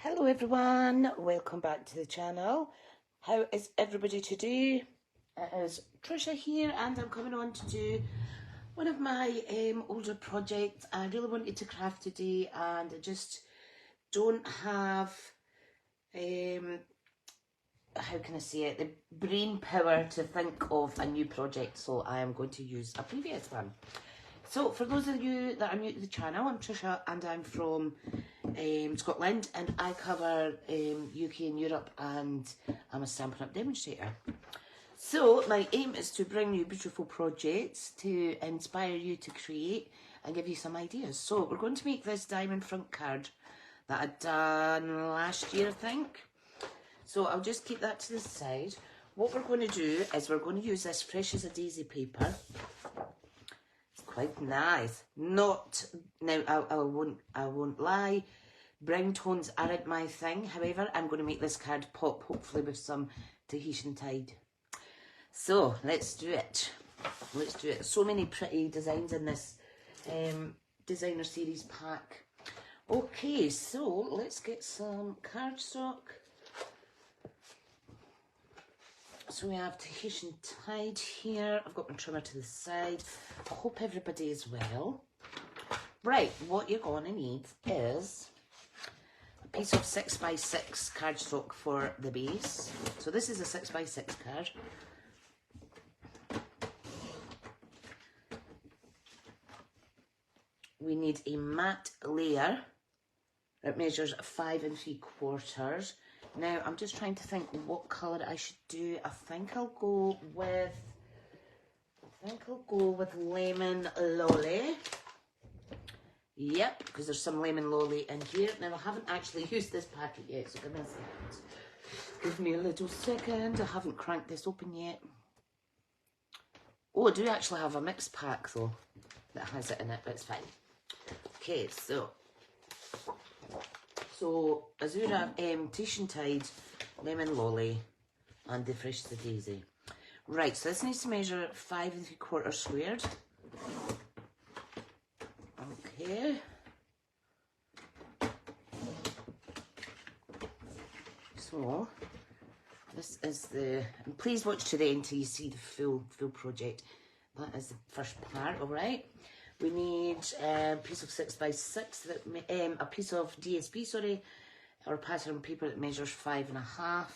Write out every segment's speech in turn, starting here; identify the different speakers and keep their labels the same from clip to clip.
Speaker 1: Hello everyone, welcome back to the channel. How is everybody today? It is Tricia here and I'm coming on to do one of my older projects. I really wanted to craft today and I just don't have, how can I say it, the brain power to think of a new project, so I am going to use a previous one. So for those of you that are new to the channel, I'm Tricia and I'm from Scotland, and I cover UK and Europe, and I'm a Stampin' Up demonstrator. So my aim is to bring you beautiful projects to inspire you to create and give you some ideas. So we're going to make this diamond front card that I'd done last year, I think. So I'll just keep that to the side. What we're going to do is we're going to use this fresh as a daisy paper. Quite nice. Not now. I won't lie. Brown tones aren't my thing. However, I'm going to make this card pop, hopefully with some Tahitian Tide. So let's do it. Let's do it. So many pretty designs in this designer series pack. Okay, so let's get some cardstock. So we have Tahitian Tide here. I've got my trimmer to the side. I hope everybody is well. Right, what you're going to need is a piece of 6x6 cardstock for the base. So this is a 6x6 card. We need a matte layer that measures 5 3/4. Now, I'm just trying to think what colour I should do. I think I'll go with Lemon Lolly. Yep, because there's some Lemon Lolly in here. Now, I haven't actually used this packet yet, so give me a second. Give me a little second. I haven't cranked this open yet. Oh, I do actually have a mixed pack, though, that has it in it, but it's fine. Okay, so Azura, Tahitian Tide, Lemon Lolly, and the Fresh the Daisy. Right, so this needs to measure 5 3/4 squared. Okay. So this is the. And please watch to the end till you see the full project. That is the first part. All right. We need a piece of 6x6, a piece of DSP, sorry, or pattern paper that measures 5 1/2.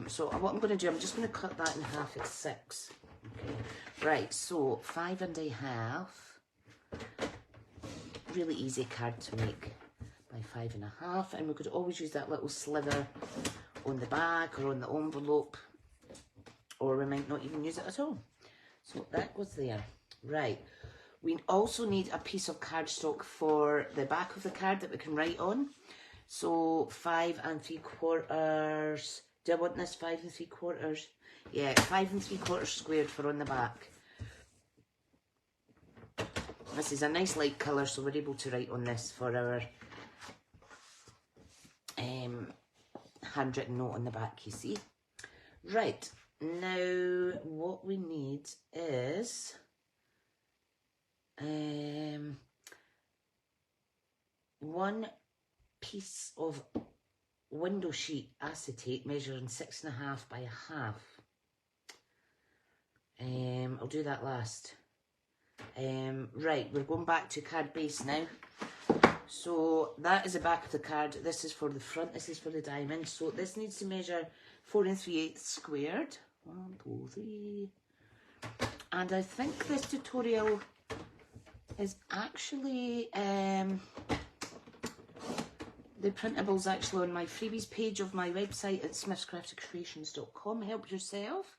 Speaker 1: So what I'm going to do, I'm just going to cut that in half at 6. Okay. Right, so 5 1/2. Really easy card to make by 5 1/2, and we could always use that little slither on the back or on the envelope, or we might not even use it at all. So that goes there. Right. We also need a piece of cardstock for the back of the card that we can write on. So 5 3/4. Do I want this 5 3/4? Yeah, 5 3/4 squared for on the back. This is a nice light colour, so we're able to write on this for our handwritten note on the back, you see. Right, now what we need is one piece of window sheet acetate measuring 6 1/2 by 1/2. I'll do that last. Right, we're going back to card base now. So that is the back of the card. This is for the front. This is for the diamond. So this needs to measure 4 3/8 squared. 1 2 3. And I think this tutorial is actually the printable's actually on my freebies page of my website at smithscraftedcreations.com. Help yourself.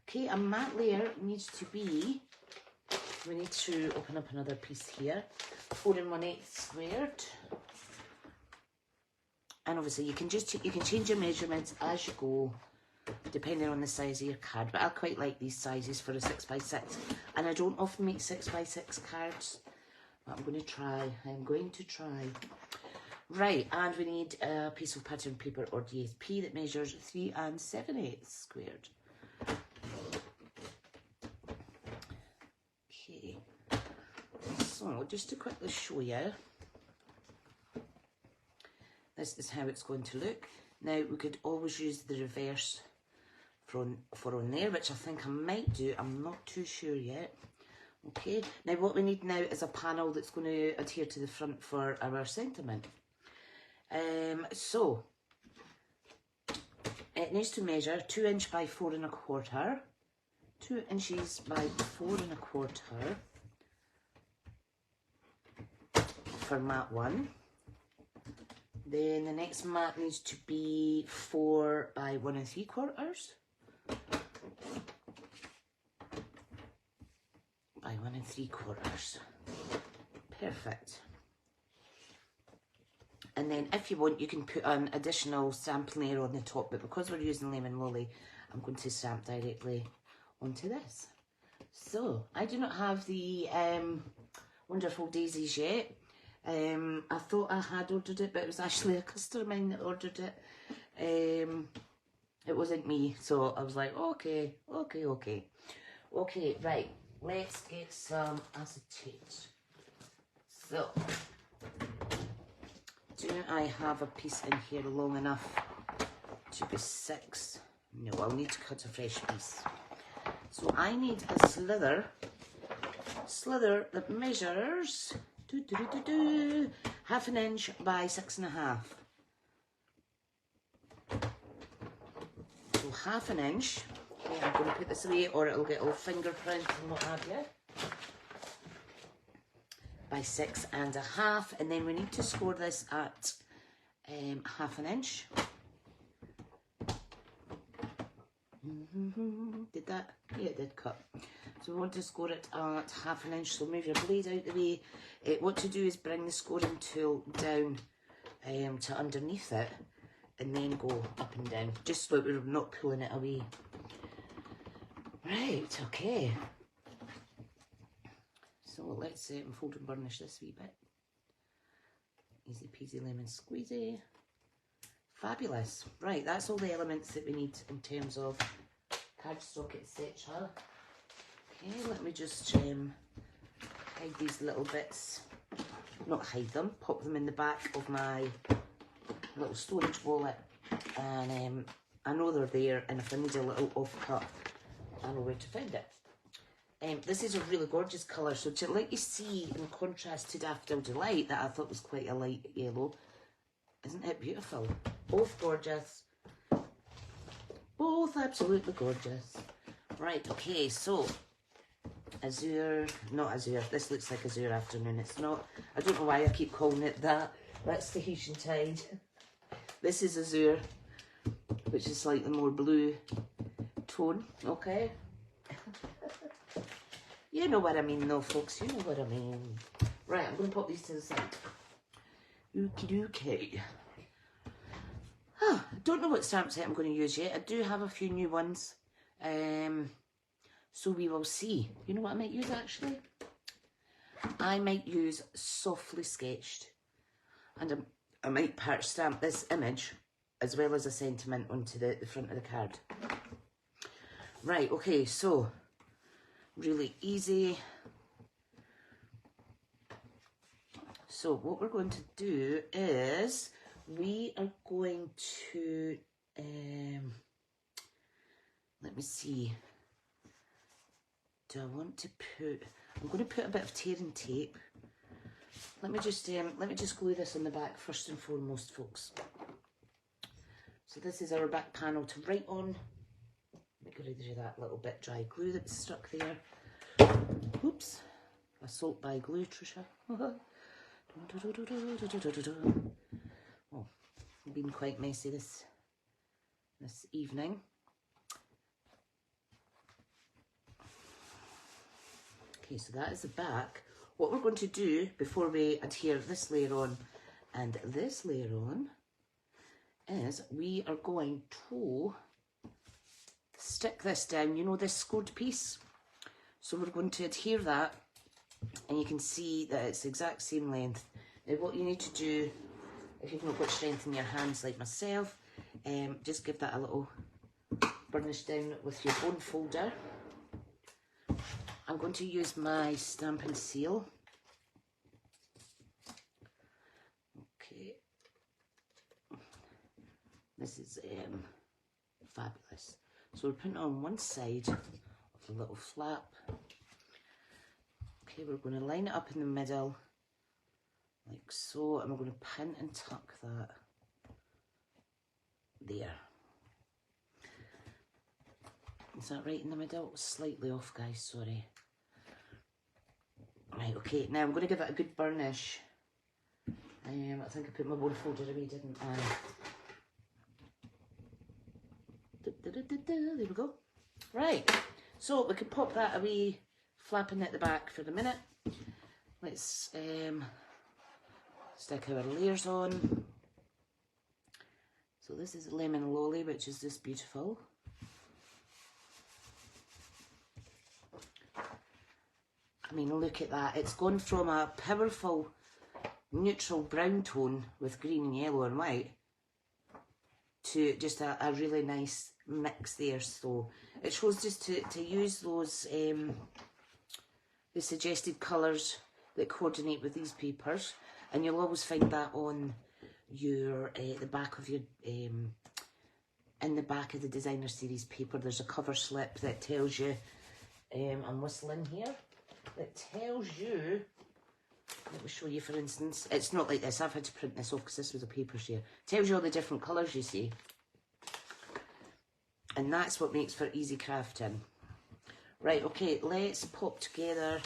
Speaker 1: Okay, a matte layer needs to be, we need to open up another piece here, 4 1/8 squared. And obviously you can change your measurements as you go, depending on the size of your card. But I quite like these sizes for a 6x6. And I don't often make 6x6 cards, but I'm going to try. I'm going to try. Right, and we need a piece of pattern paper or DSP that measures 3 7/8 squared. Okay, so just to quickly show you, This is how it's going to look. Now we could always use the reverse for on there, which I think I might do. I'm not too sure yet. Okay, now what we need now is a panel that's going to adhere to the front for our sentiment. So it needs to measure 2 inch by 4 1/4, 2 inches by 4 1/4 for mat 1. Then the next mat needs to be 4 by 1 3/4 by 1 3/4. Perfect. And then if you want, you can put an additional stamping layer on the top, but because we're using Lemon Lolly, I'm going to stamp directly onto this. So I do not have the wonderful daisies yet. I thought I had ordered it, but it was actually a customer of mine that ordered it. It wasn't me, so I was like, okay, right, let's get some acetate. So, do I have a piece in here long enough to be 6? No, I'll need to cut a fresh piece. So I need a slither that measures 1/2 inch by 6 1/2. So 1/2 inch. Okay, I'm going to put this away or it'll get all fingerprint and what have you. By 6 1/2, and then we need to score this at 1/2 inch. Did that? Yeah, it did cut. So we want to score it at 1/2 inch. So move your blade out the way. What to do is bring the scoring tool down to underneath it, and then go up and down, just so that we're not pulling it away. Right. Okay. So let's fold and burnish this wee bit. Easy peasy lemon squeezy. Fabulous. Right, that's all the elements that we need in terms of cardstock, etc. Okay, let me just hide these little bits. Not hide them, pop them in the back of my little storage wallet. And I know they're there, and if I need a little offcut, I know where to find it. This is a really gorgeous colour, so to let you see in contrast to Daffodil Delight that I thought was quite a light yellow, isn't it beautiful? Both gorgeous, both absolutely gorgeous. Right, okay, so Azure, not Azure, this looks like Azure Afternoon, it's not. I don't know why I keep calling it that. That's Tahitian Tide. This is Azure, which is slightly more blue tone, okay? You know what I mean though, folks, you know what I mean. Right, I'm going to pop these to the side. Okie dokie. I don't know what stamp set I'm going to use yet. I do have a few new ones. So we will see. You know what I might use actually? I might use Softly Sketched. And I might part stamp this image as well as a sentiment onto the front of the card. Right, okay, so really easy. So what we're going to do is we are going to let me see, do I want to put, I'm going to put a bit of tearing tape. Let me just glue this on the back first and foremost, folks. So this is our back panel to write on. Get rid of that little bit dry glue that's stuck there. Oops, assault by glue, Tricia. Oh, I've been quite messy this evening. Okay, so that is the back. What we're going to do before we adhere this layer on and this layer on is we are going to stick this down, you know, this scored piece. So we're going to adhere that, and you can see that it's the exact same length. Now what you need to do, if you've not got strength in your hands like myself, just give that a little burnish down with your bone folder. I'm going to use my Stampin' Seal. Okay. This is fabulous. So we're putting it on one side of the little flap. Okay, we're going to line it up in the middle, like so, and we're going to pin and tuck that there. Is that right in the middle? Slightly off, guys, sorry. Right, okay, now I'm going to give it a good burnish. I think I put my bone folder away, didn't I? There we go. Right, so we can pop that away, flapping at the back for the minute. Let's stick our layers on. So this is Lemon Lolly, which is just beautiful. I mean, look at that. It's gone from a powerful neutral brown tone with green and yellow and white to just a really nice mix there. So it shows just to use those the suggested colours that coordinate with these papers, and you'll always find that on your the back of your in the back of the designer series paper. There's a cover slip that tells you I'm whistling here, that tells you, let me show you for instance, it's not like this, I've had to print this off because this was a paper share. It tells you all the different colours you see, and that's what makes for easy crafting. Right, okay, let's pop together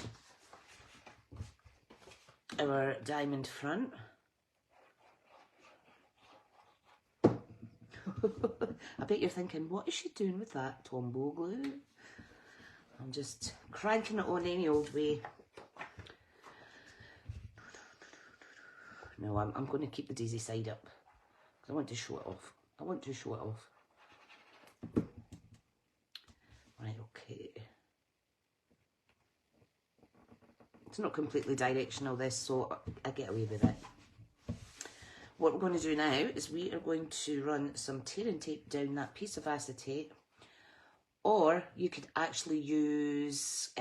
Speaker 1: our diamond front. I bet you're thinking, what is she doing with that Tombow glue? I'm just cranking it on any old way. No, I'm going to keep the daisy side up because I want to show it off. I want to show it off. Right, okay. It's not completely directional, this, so I get away with it. What we're going to do now is we are going to run some tearing tape down that piece of acetate, or you could actually use,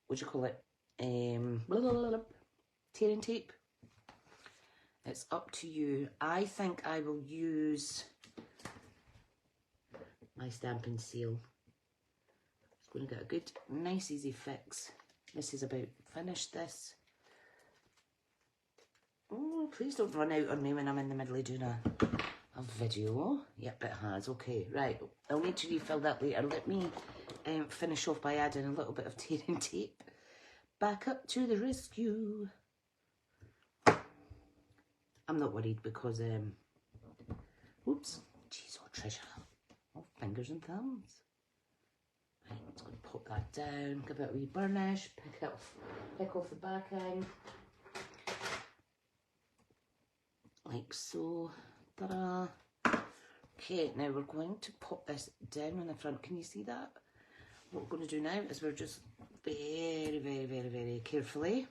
Speaker 1: what do you call it, tearing tape. It's up to you. I think I will use my Stampin' seal. It's going to get a good, nice, easy fix. This is about finished, this. Oh, please don't run out on me when I'm in the middle of doing a video. Yep, it has. Okay, right. I'll need to refill that later. Let me finish off by adding a little bit of tearing tape. Back up to the rescue. I'm not worried because, oops. Jeez, oh, Tricia. Oh, fingers and thumbs. Right, I'm just going to pop that down, give it a wee burnish, pick off the backing. Like so. Ta-da. Okay, now we're going to pop this down on the front. Can you see that? What we're going to do now is we're just very, very, very, very carefully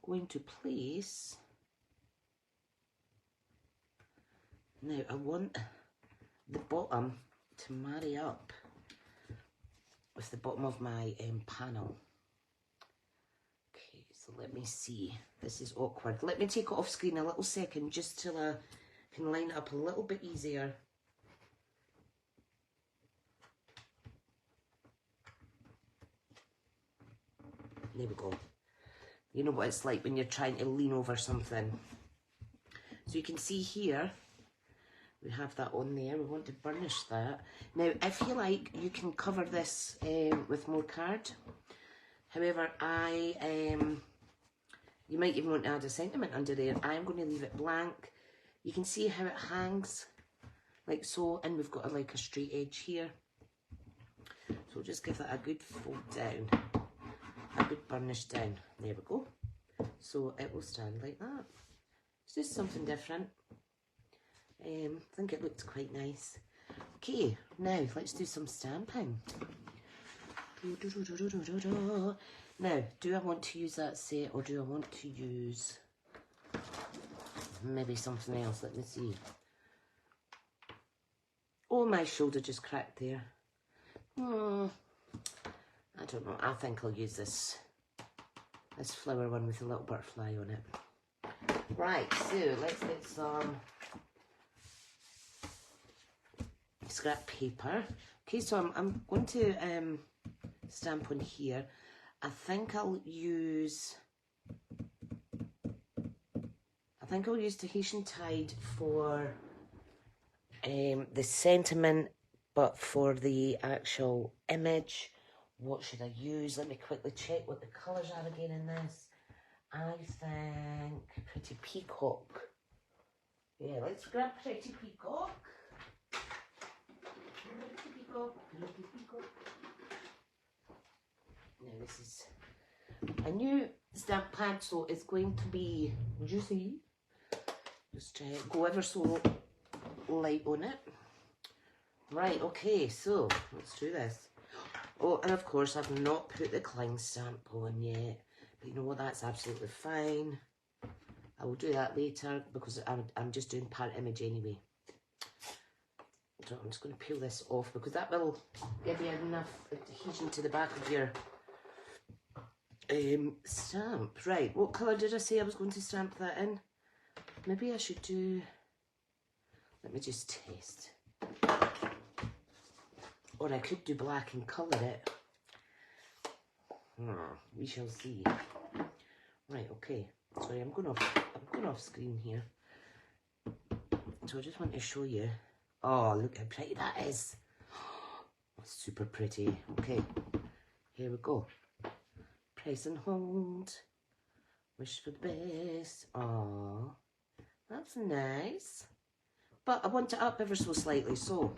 Speaker 1: going to place. Now I want the bottom to marry up with the bottom of my panel. Okay, so let me see. This is awkward. Let me take it off screen a little second just till I can line it up a little bit easier. There we go. You know what it's like when you're trying to lean over something. So you can see here, we have that on there. We want to burnish that. Now, if you like, you can cover this with more card. However, you might even want to add a sentiment under there. I'm going to leave it blank. You can see how it hangs, like so, and we've got like a straight edge here. So just give that a good fold down, a good burnish down. There we go. So it will stand like that. It's just something different. I think it looked quite nice. Okay, now let's do some stamping. Now, do I want to use that set or do I want to use maybe something else? Let me see. Oh, my shoulder just cracked there. I don't know. I think I'll use this flower one with a little butterfly on it. Right, so let's get some scrap paper. Okay, so I'm going to stamp on here. I think I'll use Tahitian Tide for the sentiment, but for the actual image, what should I use? Let me quickly check what the colours are again in this. I think Pretty Peacock. Yeah, let's grab Pretty Peacock. Pretty Peacock, Pretty Peacock. Now this is a new stamp pad, so it's going to be juicy. Just go ever so light on it. Right, okay, so let's do this. Oh, and of course I've not put the Klein stamp on yet, but you know what, that's absolutely fine. I will do that later because I'm just doing part image anyway. So I'm just going to peel this off because that will give you enough adhesion to the back of your stamp. Right, what colour did I say I was going to stamp that in? Maybe I should do, let me just test. Or I could do black and colour it. We shall see. Right, okay. Sorry, I'm going off screen here. So I just want to show you. Oh, look how pretty that is. Super pretty. Okay, here we go. Press and hold. Wish for the best. Oh, that's nice. But I want it up ever so slightly, so.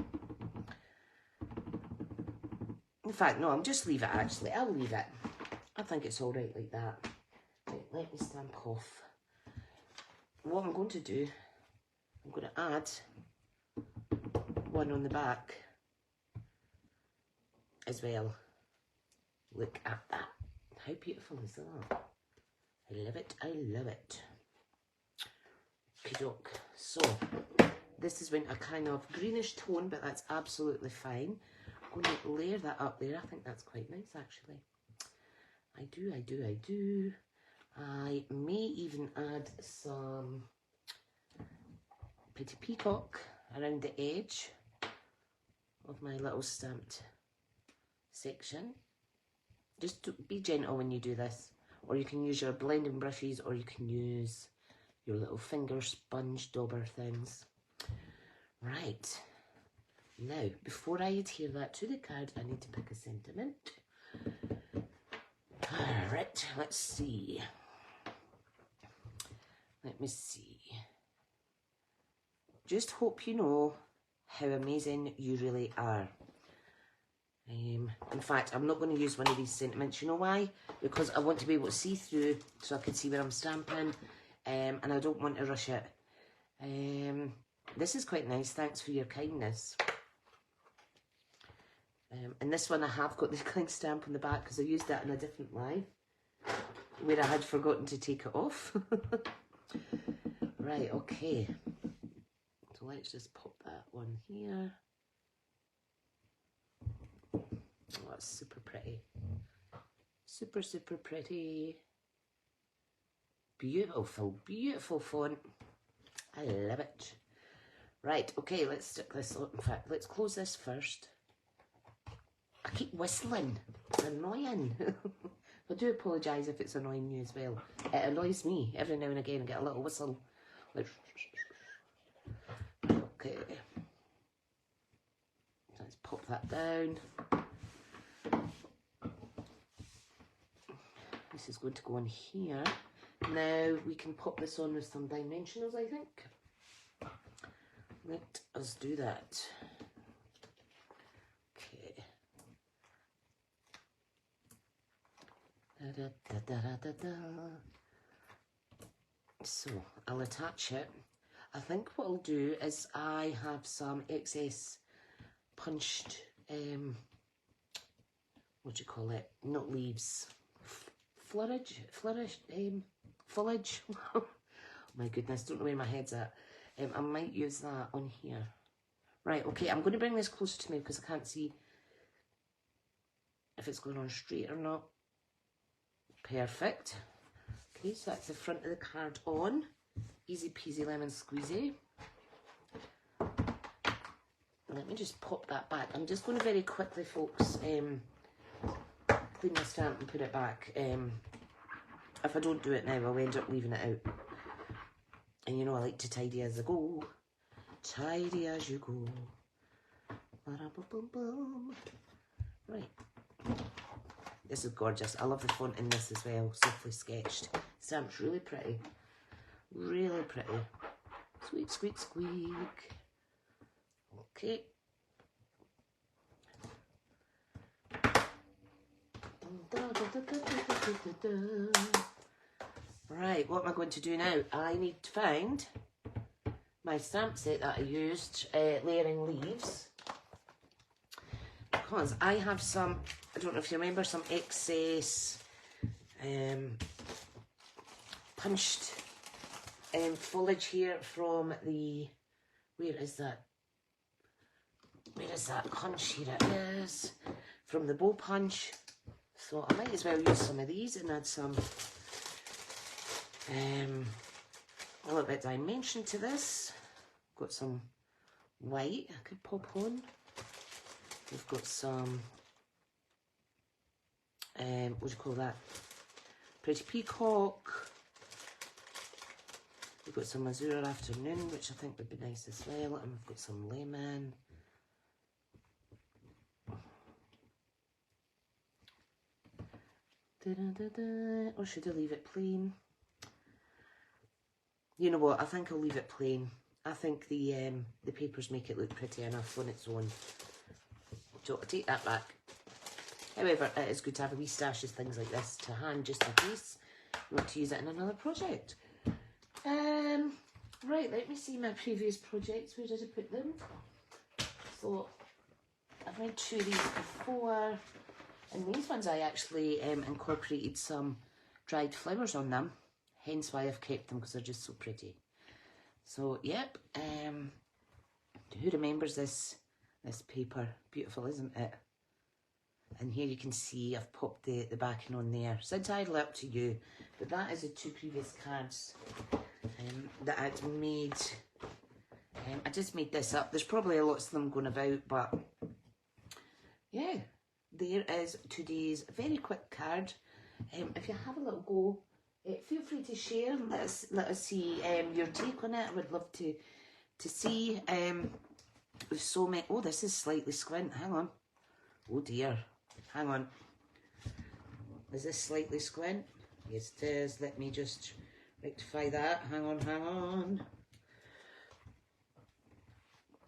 Speaker 1: In fact, no, I'll just leave it actually. I'll leave it. I think it's all right like that. Right, let me stamp off. What I'm going to do, I'm going to add one on the back as well. Look at that. How beautiful is that? I love it. I love it. Okey-doke. So, this has been a kind of greenish tone, but that's absolutely fine. I'm going to layer that up there. I think that's quite nice, actually. I do. I may even add some Pretty Peacock around the edge of my little stamped section. Just be gentle when you do this, or you can use your blending brushes, or you can use your little finger sponge dauber things. Right, now before I adhere that to the card, I need to pick a sentiment. Alright, let's see. Let me see. Just hope you know how amazing you really are. In fact, I'm not going to use one of these sentiments. You know why? Because I want to be able to see through so I can see where I'm stamping, and I don't want to rush it. This is quite nice. Thanks for your kindness. And this one I have got the Klein stamp on the back because I used that in a different live where I had forgotten to take it off. Right, okay. So let's just pop that one here. Oh, that's super pretty. Super, super pretty. Beautiful, beautiful font. I love it. Right, okay, let's stick this on. In fact, let's close this first. I keep whistling. It's annoying. I do apologise if it's annoying you as well. It annoys me every now and again. I get a little whistle. Like, okay. Let's pop that down. This is going to go on here. Now we can pop this on with some dimensionals, I think. Let us do that. Okay. Da, da, da, da, da, da. So I'll attach it. I think what I'll do is I have some excess punched, what do you call it? Not leaves. Foliage. Oh my goodness, don't know where my head's at. I might use that on here. Right, okay, I'm going to bring this closer to me because I can't see if it's going on straight or not. Perfect. Okay, so that's the front of the card on. Easy peasy lemon squeezy. Let me just pop that back. I'm just going to very quickly, folks, clean the stamp and put it back. If I don't do it now, I'll end up leaving it out. And you know I like to tidy as I go. Tidy as you go. Right. This is gorgeous. I love the font in this as well. Softly sketched. Stamp's really pretty. Really pretty. Squeak, squeak, squeak. Okay. Right, what am I going to do now? I need to find my stamp set that I used, layering leaves. Because I have some, I don't know if you remember, some excess punched foliage here from the, where is that? Where is that punch? Here it is. From the bow punch. So I might as well use some of these and add some a little bit of dimension to this. Got some white I could pop on. We've got some, what do you call that? Pretty peacock. We've got some azure afternoon, which I think would be nice as well. And we've got some lemon. Or should I leave it plain? You know what, I think I'll leave it plain. I think the papers make it look pretty enough on its own. So I'll take that back. However, it is good to have a wee stash of things like this to hand just in case you want to use it in another project. Right, let me see my previous projects. Where did I put them? So I've made 2 of these before. And these ones I actually incorporated some dried flowers on them. Hence why I've kept them, because they're just so pretty. So, yep. Who remembers this paper? Beautiful, isn't it? And here you can see I've popped the backing on there. It's entirely up to you. But that is the 2 previous cards that I'd made. I just made this up. There's probably lots of them going about, but yeah. There is today's very quick card. If you have a little go, feel free to share. Let us see your take on it. I would love to see. With so many. Oh, this is slightly squint. Hang on. Oh dear. Hang on. Is this slightly squint? Yes, it is. Let me just rectify that. Hang on, hang on.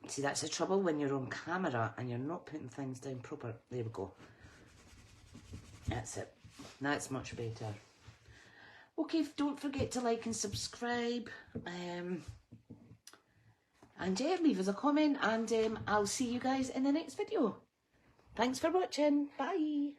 Speaker 1: See, that's the trouble when you're on camera and you're not putting things down proper. There we go. That's it. That's much better. Okay, don't forget to like and subscribe. And yeah, leave us a comment and I'll see you guys in the next video. Thanks for watching. Bye.